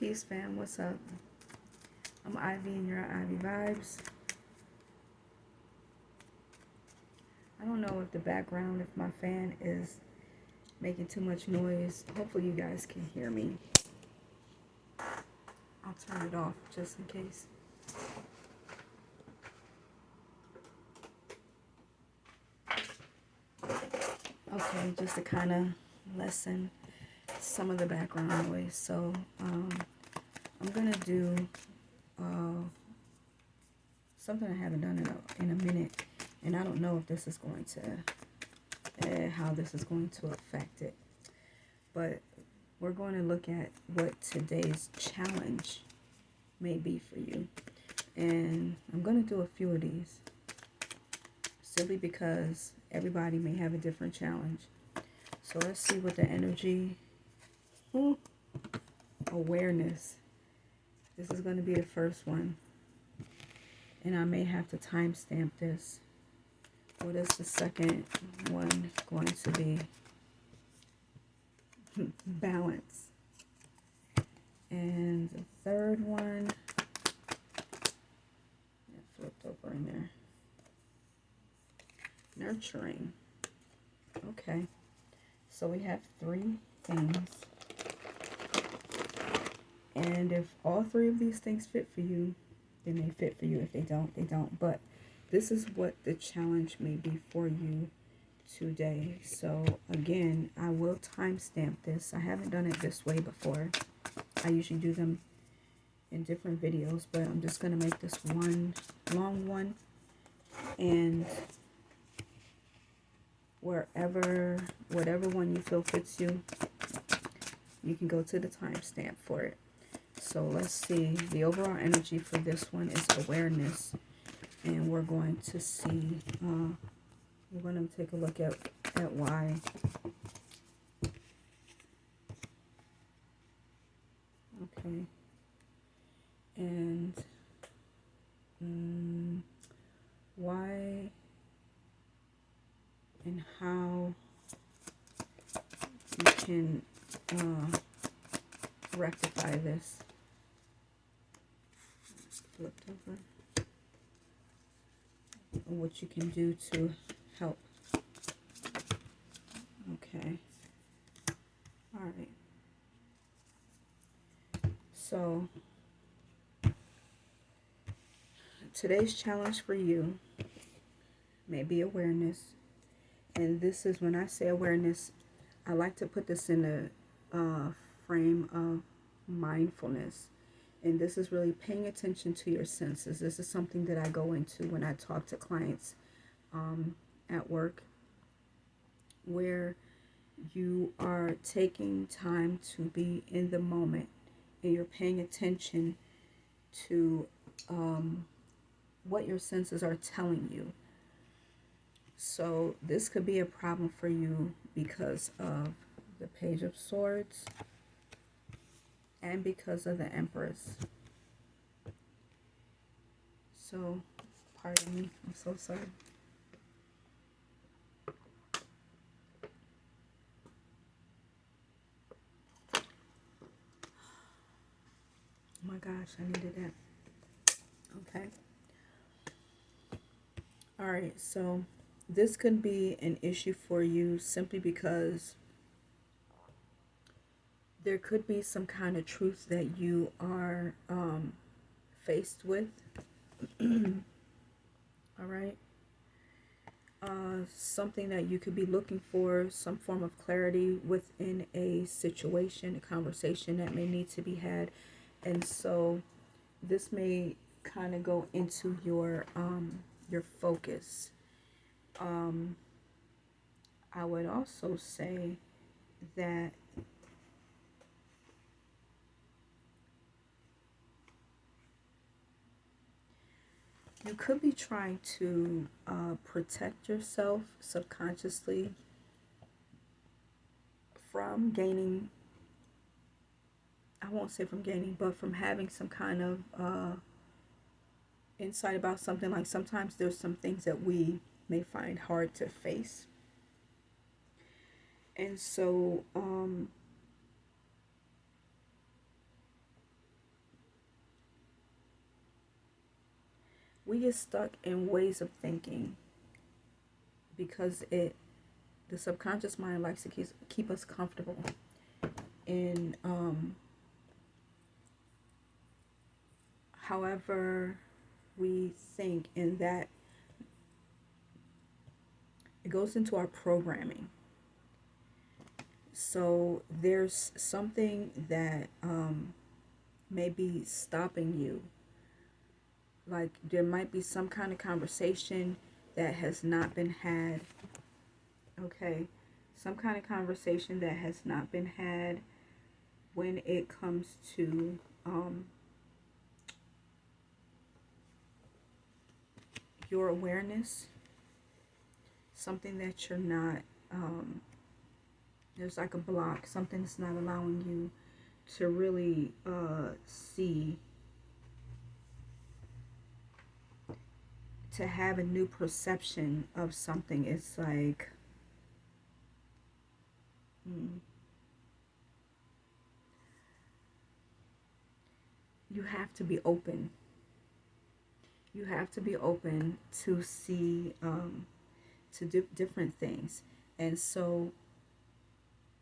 Peace, fam. What's up? I'm Ivy, and you're Ivy Vibes. I don't know if the background, if my fan is making too much noise. Hopefully, you guys can hear me. I'll turn it off just in case. Okay, just to kind of lessen some of the background noise. So, I'm gonna do something I haven't done in a minute, and I don't know if this is going to how this is going to affect it, but we're going to look at what today's challenge may be for you. And I'm going to do a few of these simply because everybody may have a different challenge. So let's see what the energy, awareness. This is going to be the first one. And I may have to timestamp this. What is the second one going to be? Balance. And the third one, it flipped over in there. Nurturing. Okay. So we have three things. And if all three of these things fit for you, they may fit for you. If they don't, they don't. But this is what the challenge may be for you today. So again, I will timestamp this. I haven't done it this way before. I usually do them in different videos, but I'm just going to make this one long one. And whatever one you feel fits you, you can go to the timestamp for it. So let's see. The overall energy for this one is awareness. And we're going to see, we're going to take a look at why. Okay. And why and how you can rectify this. Flipped over. What you can do to help. Okay. All right. So today's challenge for you may be awareness. And this is, when I say awareness, I like to put this in a frame of mindfulness. And this is really paying attention to your senses. This is something that I go into when I talk to clients at work, where you are taking time to be in the moment and you're paying attention to what your senses are telling you. So this could be a problem for you because of the Page of Swords and because of the Empress. So, pardon me, I'm so sorry. Oh my gosh, I needed that. Okay. All right, so this could be an issue for you simply because there could be some kind of truth that you are faced with. All right. Something that you could be looking for, some form of clarity within a situation, a conversation that may need to be had. And so this may kind of go into your focus. I would also say that you could be trying to protect yourself subconsciously from gaining, I won't say from gaining, but from having some kind of insight about something. Like sometimes there's some things that we may find hard to face. And so we get stuck in ways of thinking because the subconscious mind likes to keep us comfortable in however we think, and that it goes into our programming. So there's something that may be stopping you. Like there might be some kind of conversation that has not been had. Okay. Some kind of conversation that has not been had when it comes to your awareness. Something that you're not, there's like a block. Something's not allowing you to really see, to have a new perception of something. It's like, you have to be open. You have to be open to see, to do different things. And so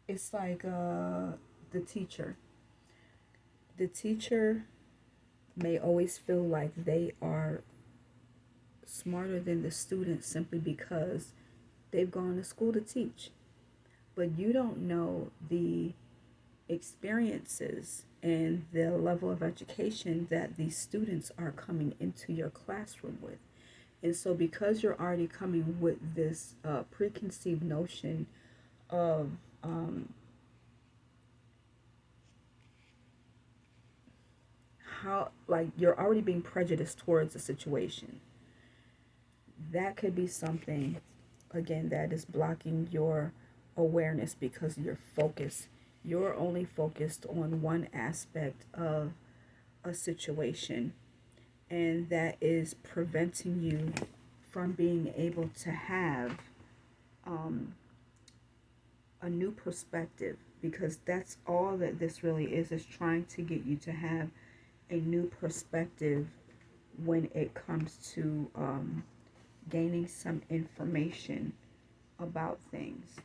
it's like the teacher. The teacher may always feel like they are smarter than the student simply because they've gone to school to teach. But you don't know the experiences and the level of education that these students are coming into your classroom with. And so, because you're already coming with this preconceived notion of how, like, you're already being prejudiced towards the situation, that could be something, again, that is blocking your awareness because you're only focused on one aspect of a situation, and that is preventing you from being able to have a new perspective, because that's all that this really is trying to get you to have a new perspective when it comes to gaining some information about things.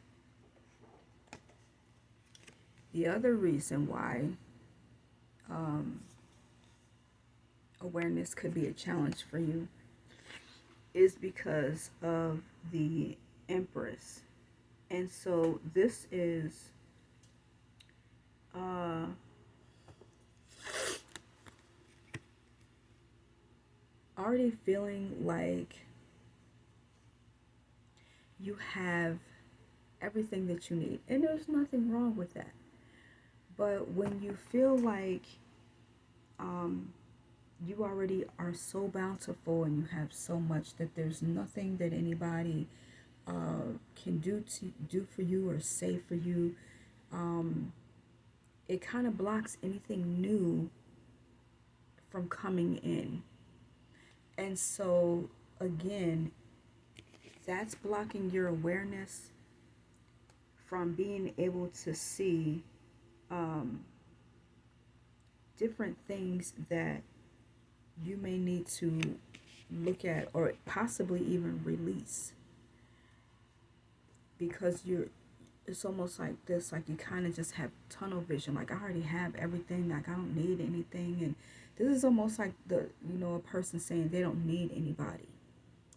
The other reason why awareness could be a challenge for you is because of the Empress. And so this is already feeling like you have everything that you need. And there's nothing wrong with that. But when you feel like you already are so bountiful and you have so much that there's nothing that anybody can do for you or say for you, it kind of blocks anything new from coming in. And so again, that's blocking your awareness from being able to see different things that you may need to look at or possibly even release, because it's almost like this, like you kind of just have tunnel vision, like I already have everything, like I don't need anything. And this is almost like a person saying they don't need anybody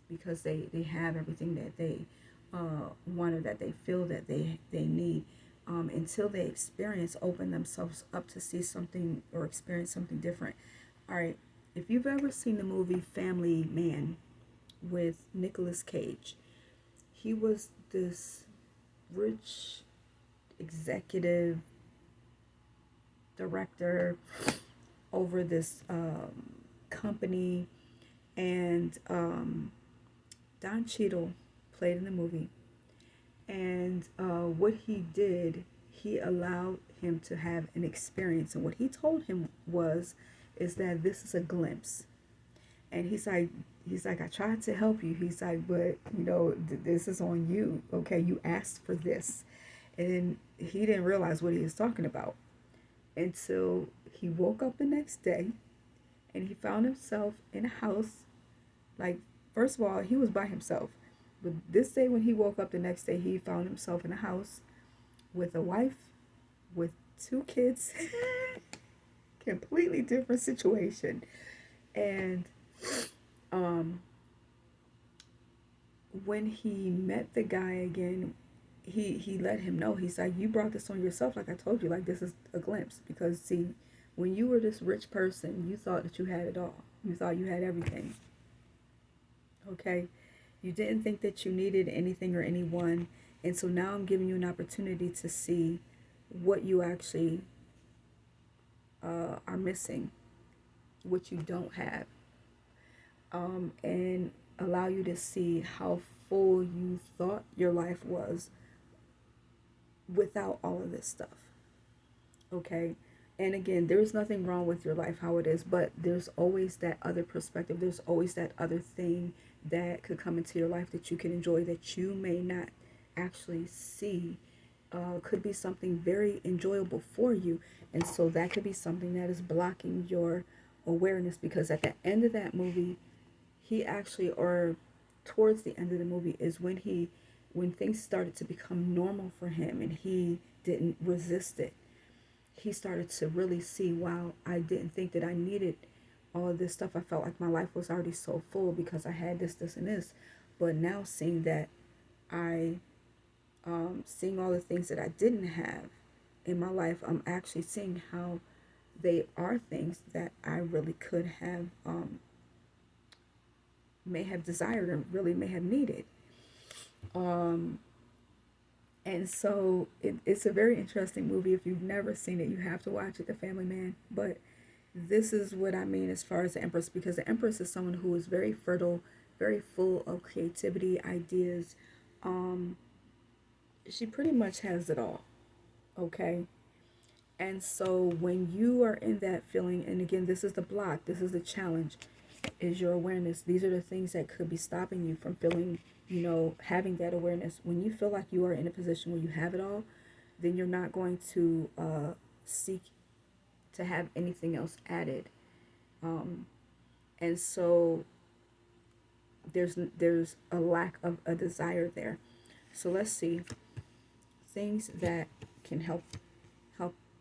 because they have everything that they want, or that they feel that they need, until they open themselves up to see something or experience something different. All right, if you've ever seen the movie Family Man with Nicolas Cage, he was this rich executive director over this company, and Don Cheadle played in the movie. And what he did, he allowed him to have an experience. And what he told him is that this is a glimpse. And he's like, I tried to help you. He's like, but this is on you. Okay, you asked for this. And he didn't realize what he was talking about until he woke up the next day and he found himself in a house Like, first of all, he was by himself. But this day, when he woke up the next day, he found himself in a house with a wife, with two kids. Completely different situation. And um, when he met the guy again, he let him know. He's like, you brought this on yourself. Like I told you, like, this is a glimpse. Because see, when you were this rich person, you thought that you had it all. You thought you had everything. Okay, you didn't think that you needed anything or anyone. And so now I'm giving you an opportunity to see what you actually are missing, what you don't have, and allow you to see how full you thought your life was without all of this stuff. Okay, and again, there's nothing wrong with your life how it is, but there's always that other perspective. There's always that other thing that could come into your life that you can enjoy that you may not actually see. Could be something very enjoyable for you, and so that could be something that is blocking your awareness, because at the end of that movie, he actually, or towards the end of the movie, is when things started to become normal for him and he didn't resist it. He started to really see, wow, I didn't think that I needed all of this stuff. I felt like my life was already so full because I had this, and this. But now seeing that I, seeing all the things that I didn't have in my life, I'm actually seeing how they are things that I really could have, may have desired and really may have needed. Um, and so it's a very interesting movie. If you've never seen it, you have to watch it, The Family Man. But this is what I mean as far as the Empress, because the Empress is someone who is very fertile, very full of creativity, ideas. Um, she pretty much has it all. Okay. And so when you are in that feeling, and again, this is the block, this is the challenge, is your awareness. These are the things that could be stopping you from feeling, having that awareness. When you feel like you are in a position where you have it all, then you're not going to seek to have anything else added. Um, and so there's a lack of a desire there. So let's see things that can help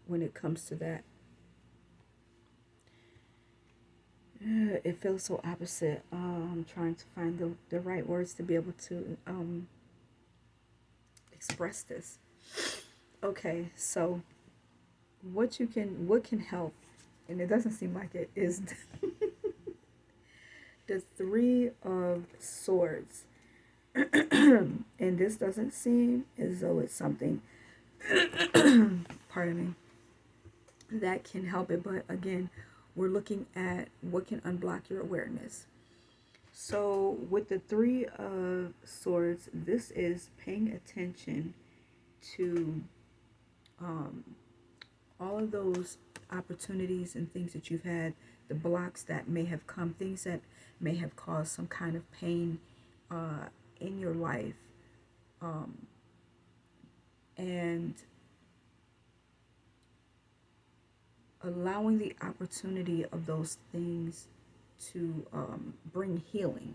when it comes to that. It feels so opposite. I'm trying to find the right words to be able to express this. Okay, so what can help, and it doesn't seem like it, is the Three of Swords. And this doesn't seem as though it's something, pardon me, that can help it. But again, we're looking at what can unblock your awareness. So with the Three of Swords, this is paying attention to um, all of those opportunities and things that you've had, the blocks that may have come, things that may have caused some kind of pain in your life, and allowing the opportunity of those things to bring healing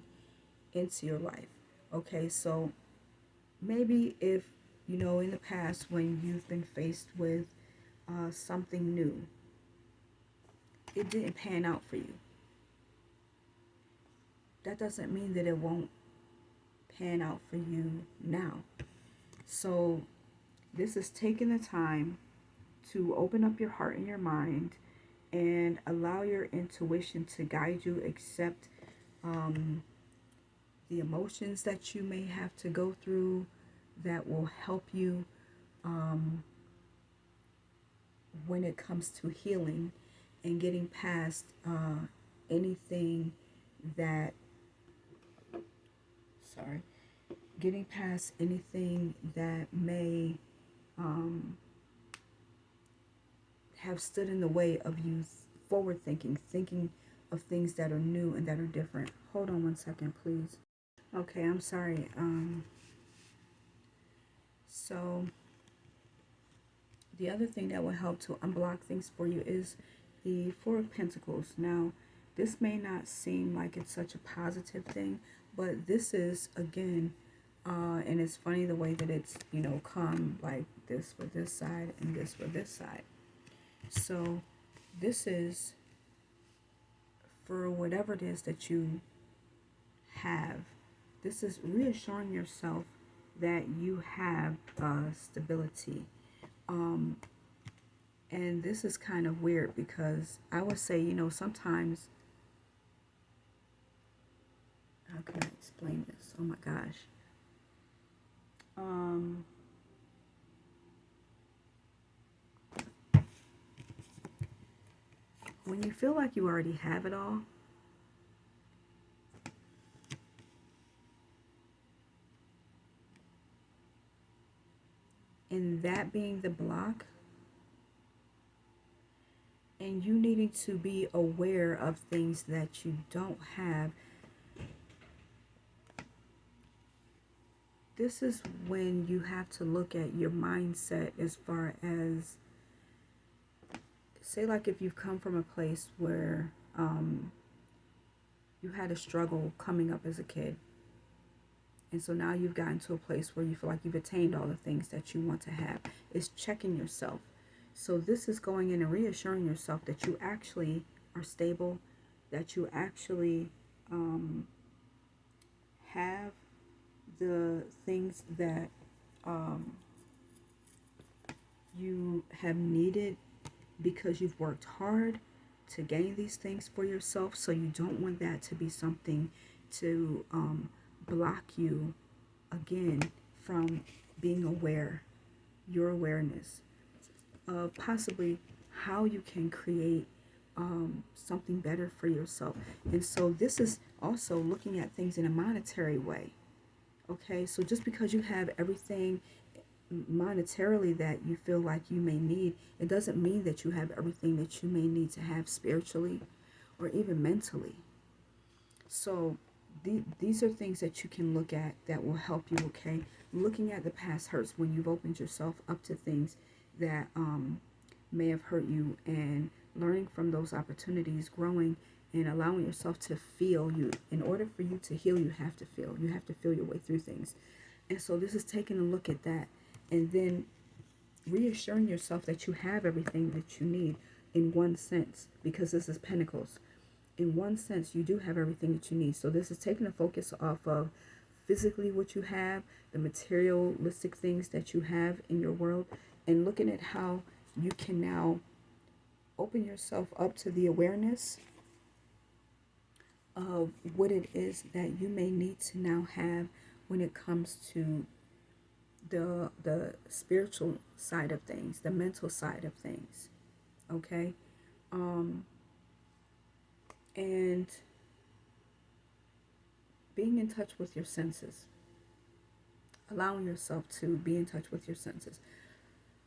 into your life. Okay, so maybe if, in the past when you've been faced with something new, it didn't pan out for you. That doesn't mean that it won't pan out for you now. So this is taking the time to open up your heart and your mind and allow your intuition to guide you, accept the emotions that you may have to go through that will help you when it comes to healing and getting past anything that, sorry, getting past anything that may have stood in the way of you forward thinking of things that are new and that are different. Hold on one second, please. Okay, I'm sorry. So the other thing that will help to unblock things for you is the Four of Pentacles. Now, this may not seem like it's such a positive thing, but this is, again, and it's funny the way that it's, come like this for this side and this for this side. So this is for whatever it is that you have. This is reassuring yourself that you have stability. And this is kind of weird because I would say, sometimes, how can I explain this? Oh my gosh. When you feel like you already have it all, and that being the block, and you needing to be aware of things that you don't have, this is when you have to look at your mindset as far as, say, like if you've come from a place where you had a struggle coming up as a kid, and so now you've gotten to a place where you feel like you've attained all the things that you want to have. It's checking yourself. So this is going in and reassuring yourself that you actually are stable, that you actually have the things that you have needed because you've worked hard to gain these things for yourself. So you don't want that to be something to block you, again, from being aware, your awareness of possibly how you can create something better for yourself. And so this is also looking at things in a monetary way. Okay, so just because you have everything monetarily that you feel like you may need, it doesn't mean that you have everything that you may need to have spiritually or even mentally. So these are things that you can look at that will help you, okay? Looking at the past hurts when you've opened yourself up to things that may have hurt you, and learning from those opportunities, growing and allowing yourself to feel. You, in order for you to heal, you have to feel. You have to feel your way through things. And so this is taking a look at that and then reassuring yourself that you have everything that you need in one sense, because this is Pentacles. In one sense, you do have everything that you need. So this is taking the focus off of physically what you have, the materialistic things that you have in your world, and looking at how you can now open yourself up to the awareness of what it is that you may need to now have when it comes to the spiritual side of things, the mental side of things. Okay? And being in touch with your senses. Allowing yourself to be in touch with your senses.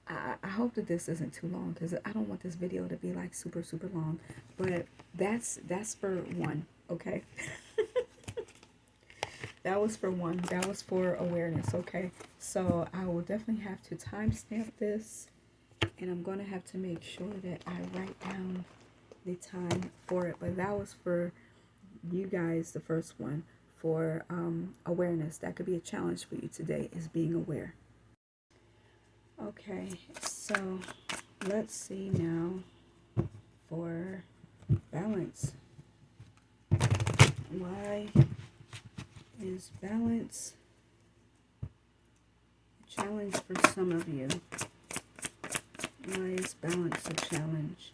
I hope that this isn't too long, because I don't want this video to be like super long, but that's for one, okay? That was for one. That was for awareness, okay? So I will definitely have to timestamp this, and I'm going to have to make sure that I write down the time for it. But that was for you guys, the first one, for awareness. That could be a challenge for you today, is being aware. Okay, so let's see now for balance. Why is balance a challenge for some of you? Why is balance a challenge?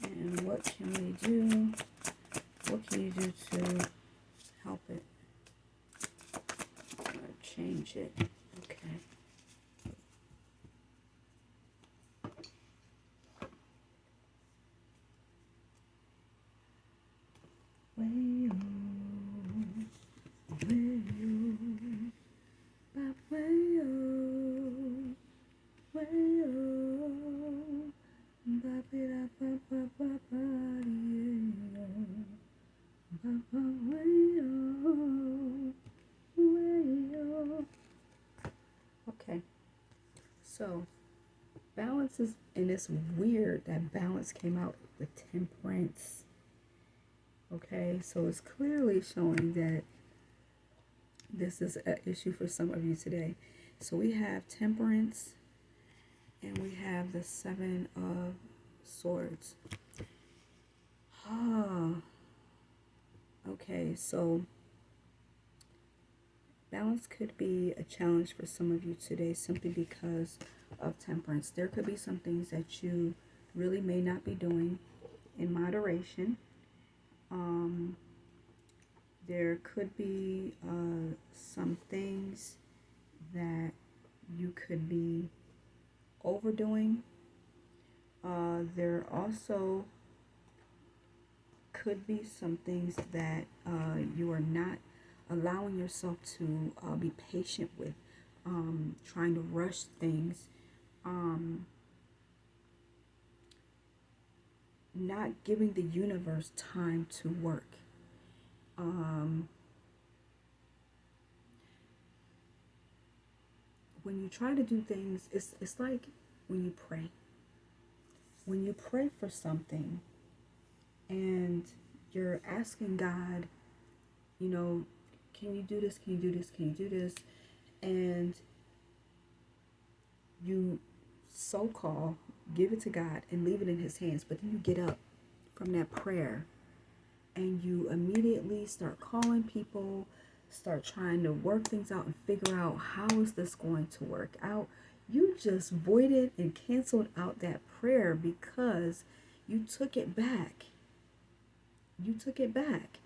And what can we do? What can you do to help it or change it? Okay. So balance is, and it's weird that balance came out with temperance. Okay, so it's clearly showing that this is an issue for some of you today. So we have temperance and we have the Seven of Swords. Ah, okay, so balance could be a challenge for some of you today simply because of temperance. There could be some things that you really may not be doing in moderation. There could be some things that you could be overdoing. There also could be some things that you are not allowing yourself to be patient with, trying to rush things, not giving the universe time to work. When you try to do things, it's like when you pray. When you pray for something and you're asking God, you know, can you do this? Can you do this? Can you do this? And you so-called give it to God and leave it in his hands, but then you get up from that prayer and you immediately start calling people, start trying to work things out and figure out how is this going to work out. You just voided and canceled out that prayer because you took it back. You took it back.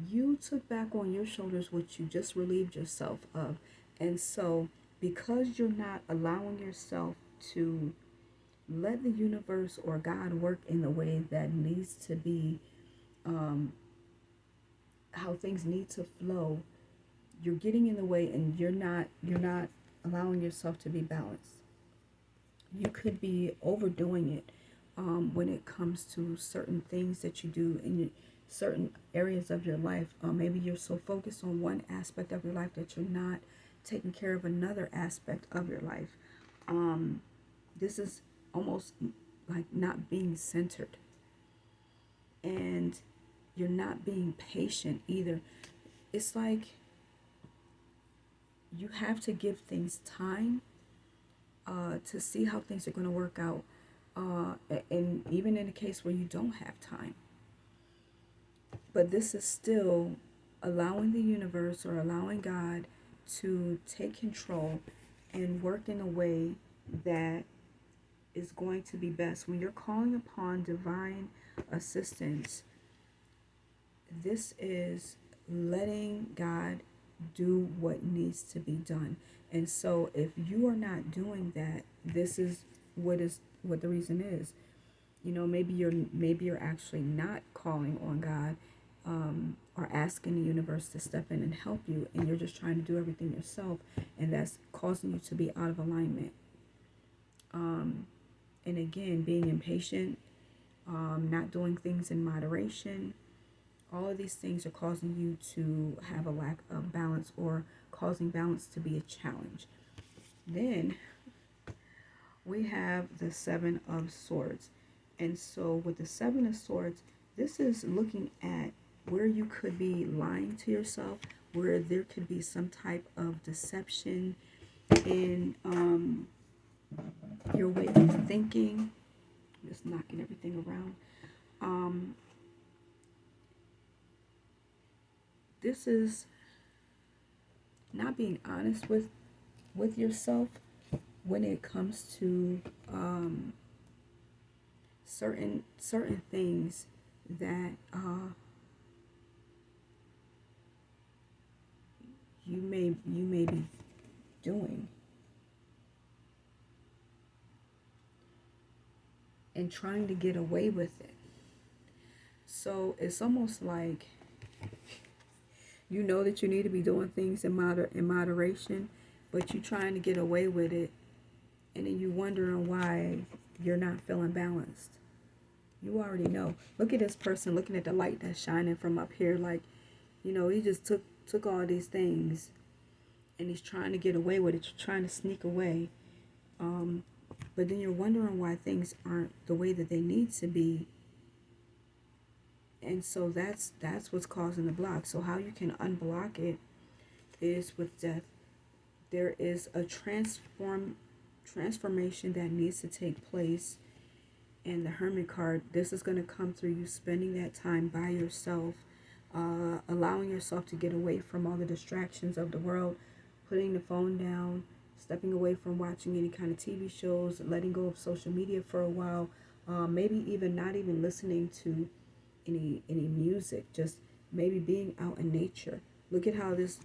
You took back on your shoulders what you just relieved yourself of. And so because you're not allowing yourself to let the universe or God work in the way that needs to be, how things need to flow, you're getting in the way and you're not allowing yourself to be balanced. You could be overdoing it when it comes to certain things that you do in certain areas of your life. Maybe you're so focused on one aspect of your life that you're not taking care of another aspect of your life. This is almost like not being centered, and you're not being patient either. It's like you have to give things time to see how things are going to work out. And even in a case where you don't have time. But this is still allowing the universe or allowing God to take control and work in a way that is going to be best. When you're calling upon divine assistance, this is letting God do what needs to be done. And so if you are not doing that, this is what the reason is. You know, maybe you're actually not calling on God, or asking the universe to step in and help you, and you're just trying to do everything yourself, and that's causing you to be out of alignment. And again, being impatient, not doing things in moderation, all of these things are causing you to have a lack of balance or causing balance to be a challenge. Then we have the Seven of Swords. And so with the Seven of Swords, this is looking at where you could be lying to yourself, where there could be some type of deception in your way of thinking. Just knocking everything around. This is not being honest with yourself when it comes to certain things that you may be doing, and trying to get away with it. So it's almost like you know that you need to be doing things in moderation, but you're trying to get away with it, and then you wondering why you're not feeling balanced. You already know. Look at this person looking at the light that's shining from up here, like, you know, he just took all these things and he's trying to get away with it, trying to sneak away. But then you're wondering why things aren't the way that they need to be. And so that's what's causing the block. So how you can unblock it is with death. There is a transformation that needs to take place. And the Hermit card, this is going to come through you spending that time by yourself, allowing yourself to get away from all the distractions of the world, putting the phone down, stepping away from watching any kind of TV shows, letting go of social media for a while, maybe even not even listening to any music, just maybe being out in nature. Look at how this,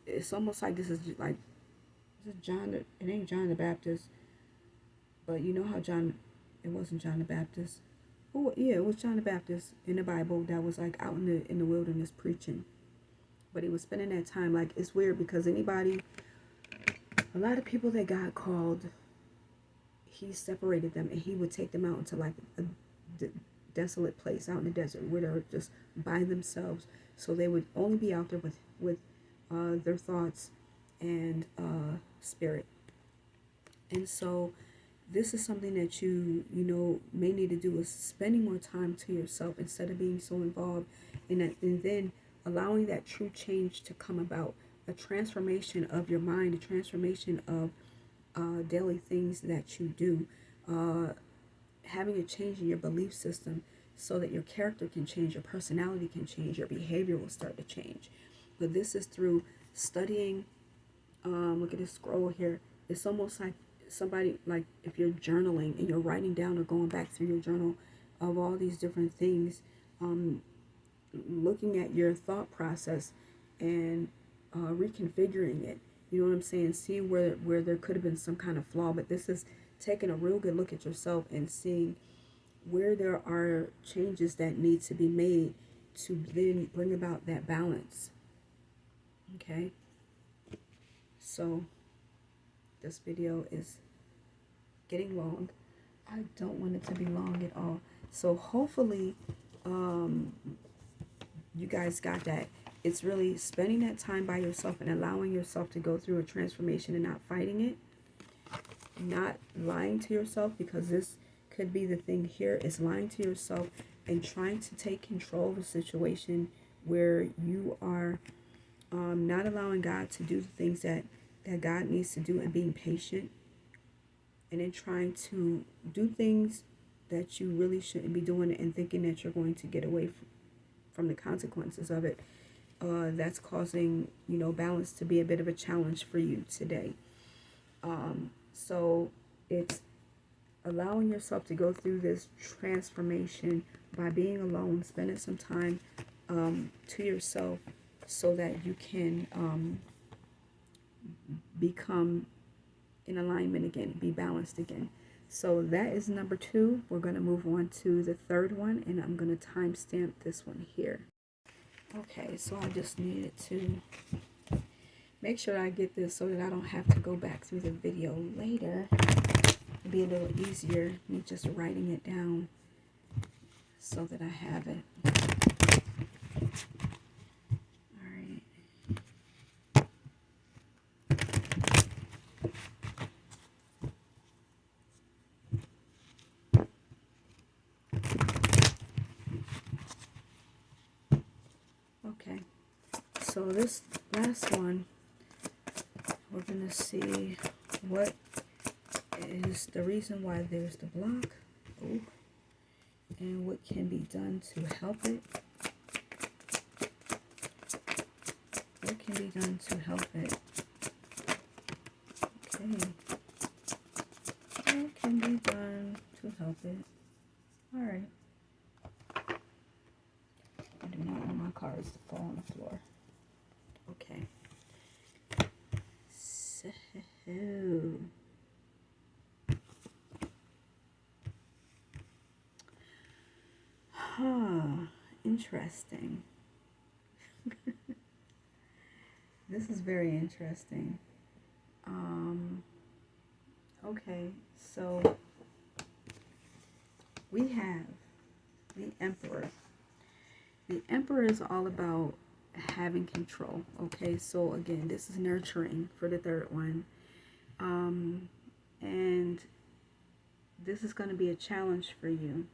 it's almost like this is like, this is John, it ain't John the Baptist, but you know how John, it wasn't John the Baptist. Oh yeah, it was John the Baptist in the Bible that was like out in the wilderness preaching. But he was spending that time, like, it's weird because a lot of people that God called, he separated them and he would take them out into like a desolate place out in the desert where they're just by themselves. So they would only be out there with their thoughts and spirit. And so this is something that you may need to do, is spending more time to yourself instead of being so involved in that, and then allowing that true change to come about, a transformation of your mind, a transformation of daily things that you do, having a change in your belief system so that your character can change, your personality can change, your behavior will start to change. But this is through studying. Look at this scroll here. It's almost like somebody, like if you're journaling and you're writing down or going back through your journal of all these different things, looking at your thought process and reconfiguring it. You know what I'm saying? Seeing where there could have been some kind of flaw, but this is taking a real good look at yourself and seeing where there are changes that need to be made to then bring about that balance. Okay? So this video is getting long. I don't want it to be long at all. So hopefully you guys got that. It's really spending that time by yourself and allowing yourself to go through a transformation and not fighting it. Not lying to yourself, because this could be the thing here, is lying to yourself and trying to take control of a situation where you are not allowing God to do the things that God needs to do, and being patient, and then trying to do things that you really shouldn't be doing and thinking that you're going to get away from the consequences of it. That's causing, balance to be a bit of a challenge for you today. So it's allowing yourself to go through this transformation by being alone, spending some time to yourself so that you can become in alignment again, be balanced again. So that is number 2. We're going to move on to the third one, and I'm going to timestamp this one here. Okay, so I just needed to make sure I get this so that I don't have to go back through the video later. It'll be a little easier, me just writing it down so that I have it. All right. Okay, so this last one, we're going to see what is the reason why there's the block, and what can be done to help it. What can be done to help it? Okay. What can be done to help it? All right. I do not want my cards to fall on the floor. Okay. So, interesting. This is very interesting. Okay, so we have the Emperor. The Emperor is all about having control. Okay, so again, this is nurturing for the third one. And this is going to be a challenge for you.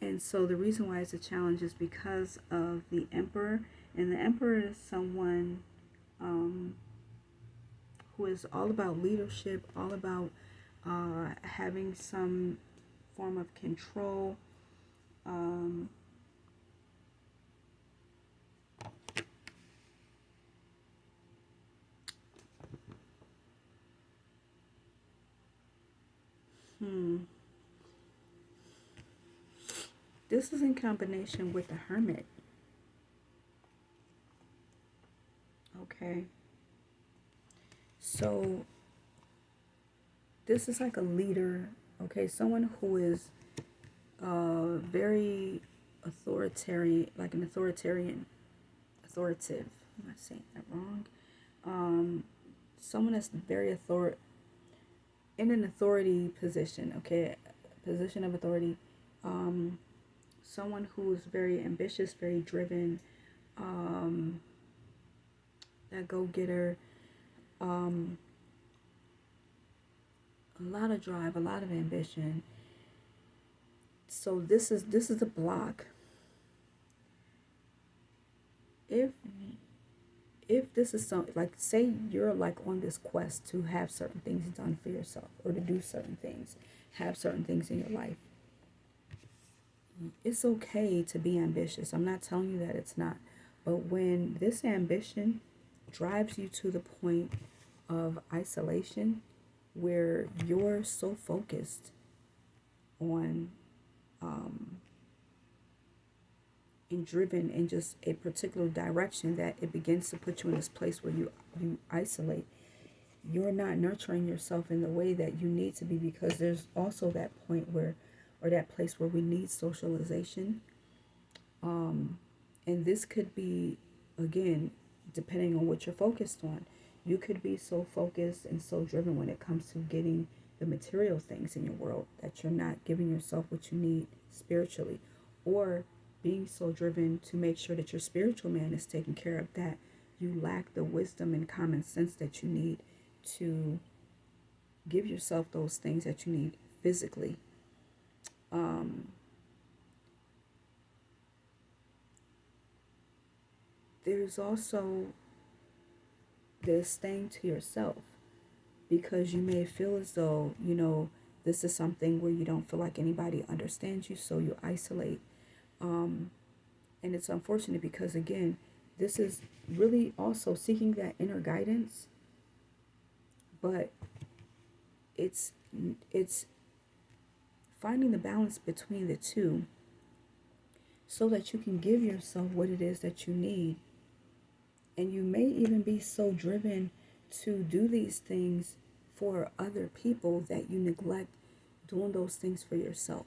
And so the reason why it's a challenge is because of the Emperor. And the Emperor is someone who is all about leadership, all about having some form of control. Um, this is in combination with the Hermit. Okay. So this is like a leader, okay? Someone who is very authoritarian, like an authoritative. Am I saying that wrong? Someone that's very in an authority position, okay? Position of authority. Someone who is very ambitious, very driven, that go-getter, a lot of drive, a lot of ambition. So this is a block. If this is some, like, say you're like on this quest to have certain things done for yourself or to do certain things, have certain things in your life. It's okay to be ambitious. I'm not telling you that it's not. But when this ambition drives you to the point of isolation, where you're so focused on and driven in just a particular direction that it begins to put you in this place where you isolate, you're not nurturing yourself in the way that you need to be, because there's also that point where, or that place where we need socialization. And this could be, again, depending on what you're focused on. You could be so focused and so driven when it comes to getting the material things in your world that you're not giving yourself what you need spiritually, or being so driven to make sure that your spiritual man is taken care of, that you lack the wisdom and common sense that you need to give yourself those things that you need physically. There's also this staying to yourself, because you may feel as though, this is something where you don't feel like anybody understands you, so you isolate. And it's unfortunate because, again, this is really also seeking that inner guidance, but it's it's finding the balance between the two so that you can give yourself what it is that you need. And you may even be so driven to do these things for other people that you neglect doing those things for yourself.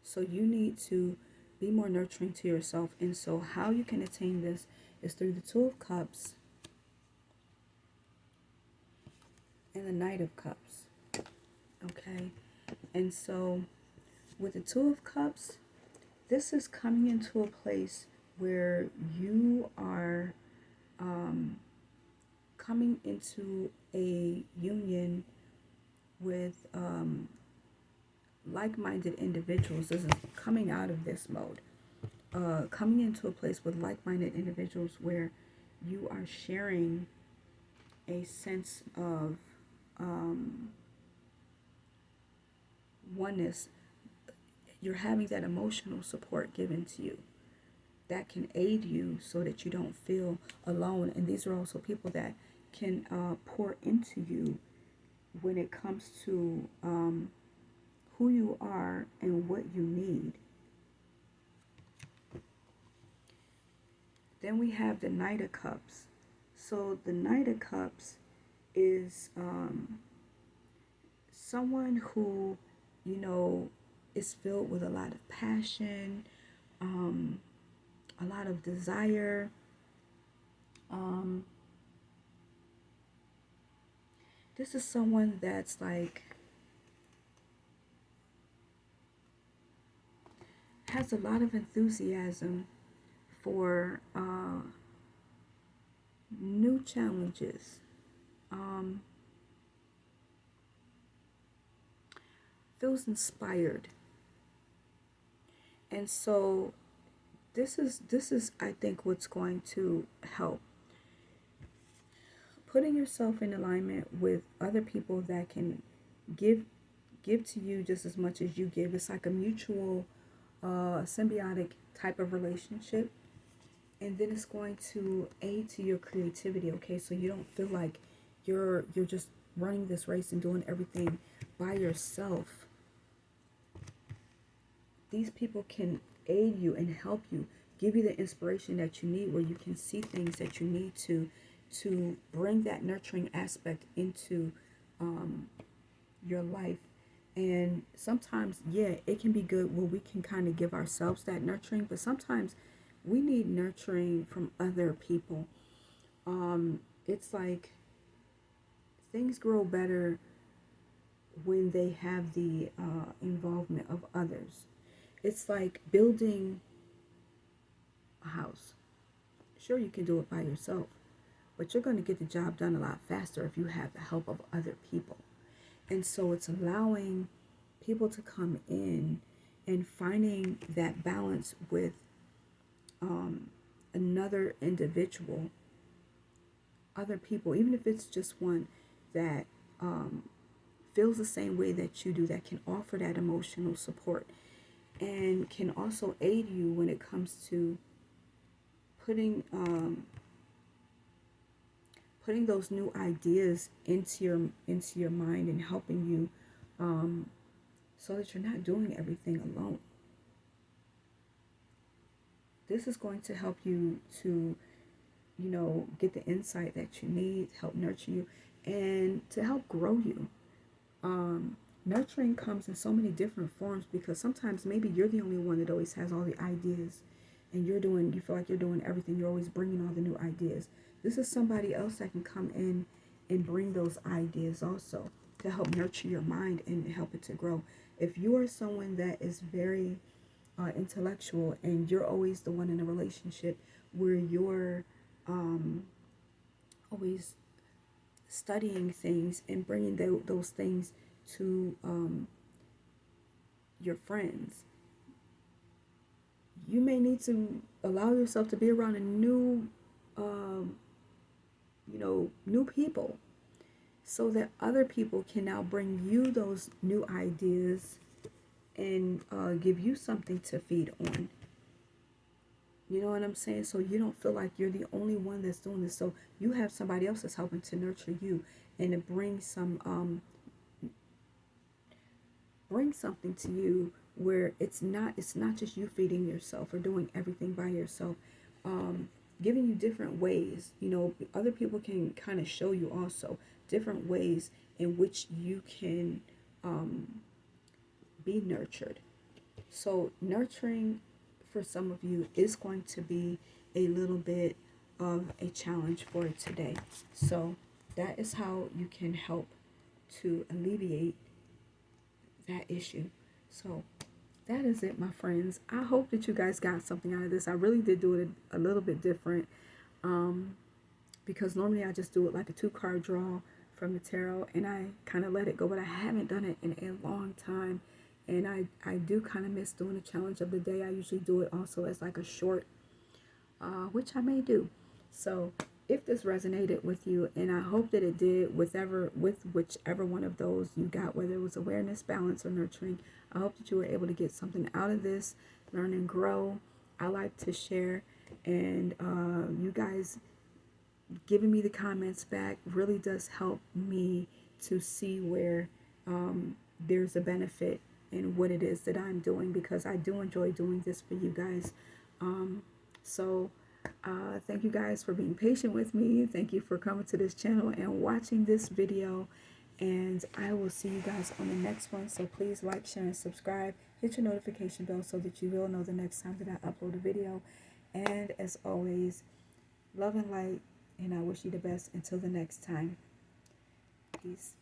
So you need to be more nurturing to yourself. And so how you can attain this is through the Two of Cups and the Knight of Cups. Okay? And so with the Two of Cups, this is coming into a place where you are coming into a union with like-minded individuals. This is coming out of this mode. Coming into a place with like-minded individuals where you are sharing a sense of oneness. You're having that emotional support given to you that can aid you so that you don't feel alone. And these are also people that can pour into you when it comes to who you are and what you need. Then we have the Knight of Cups. So the Knight of Cups is someone who, is filled with a lot of passion, a lot of desire. This is someone that's like, has a lot of enthusiasm for new challenges. Um, Feels inspired. And so this is I think what's going to help. Putting yourself in alignment with other people that can give give to you just as much as you give. It's like a mutual symbiotic type of relationship, and then it's going to aid to your creativity. Okay, so you don't feel like you're just running this race and doing everything by yourself. These people can aid you and help you, give you the inspiration that you need, where you can see things that you need to bring that nurturing aspect into your life. And sometimes, yeah, it can be good where we can kind of give ourselves that nurturing, but sometimes we need nurturing from other people. It's like things grow better when they have the involvement of others. It's like building a house. Sure, you can do it by yourself, but you're going to get the job done a lot faster if you have the help of other people. And so it's allowing people to come in and finding that balance with another individual, other people, even if it's just one that feels the same way that you do, that can offer that emotional support and can also aid you when it comes to putting putting those new ideas into your mind and helping you so that you're not doing everything alone. This is going to help you to, get the insight that you need, help nurture you, and to help grow you. Nurturing comes in so many different forms because sometimes maybe you're the only one that always has all the ideas and you feel like you're doing everything. You're always bringing all the new ideas. This is somebody else that can come in and bring those ideas also to help nurture your mind and help it to grow. If you are someone that is very intellectual and you're always the one in a relationship where you're always studying things and bringing those things to your friends, you may need to allow yourself to be around a um, new people so that other people can now bring you those new ideas and give you something to feed on. You know what I'm saying? So you don't feel like you're the only one that's doing this. So you have somebody else that's helping to nurture you and to bring something to you where it's not just you feeding yourself or doing everything by yourself. Giving you different ways. Other people can kind of show you also different ways in which you can be nurtured. So nurturing for some of you is going to be a little bit of a challenge for today. So that is how you can help to alleviate that issue. So that is it, my friends. I hope that you guys got something out of this. I really did do it a little bit different because normally I just do it like a 2-card draw from the tarot and I kind of let it go, but I haven't done it in a long time. And I do kind of miss doing the challenge of the day. I usually do it also as like a short, which I may do. So if this resonated with you, and I hope that it did with whichever one of those you got, whether it was awareness, balance, or nurturing, I hope that you were able to get something out of this, learn and grow. I like to share, and you guys giving me the comments back really does help me to see where there's a benefit in what it is that I'm doing, because I do enjoy doing this for you guys. So thank you guys for being patient with me. Thank you for coming to this channel and watching this video. And I will see you guys on the next one. So please like, share, and subscribe. Hit your notification bell so that you will know the next time that I upload a video. And as always, love and light. And I wish you the best until the next time. Peace.